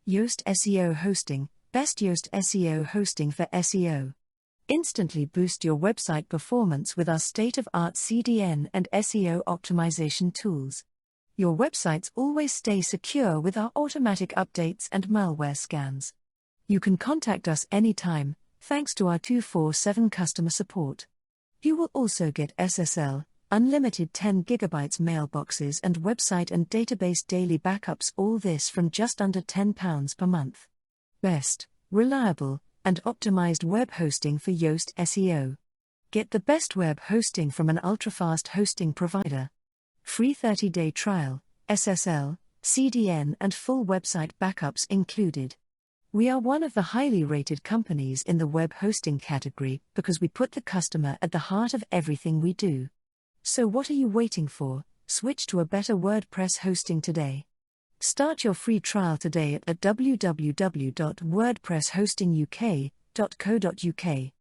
Yoast SEO Hosting, best Yoast SEO hosting for SEO. Instantly boost your website performance with our state-of-art CDN and SEO optimization tools. Your websites always stay secure with our automatic updates and malware scans. You can contact us anytime, thanks to our 24/7 customer support. You will also get SSL, unlimited 10 GB mailboxes and website and database daily backups, all this from just under £10 per month. Best, reliable, and optimized web hosting for Yoast SEO. Get the best web hosting from an ultra-fast hosting provider. Free 30-day trial, SSL, CDN and full website backups included. We are one of the highly rated companies in the web hosting category because we put the customer at the heart of everything we do. So what are you waiting for? Switch to a better WordPress hosting today. Start your free trial today at www.wordpresshostinguk.co.uk.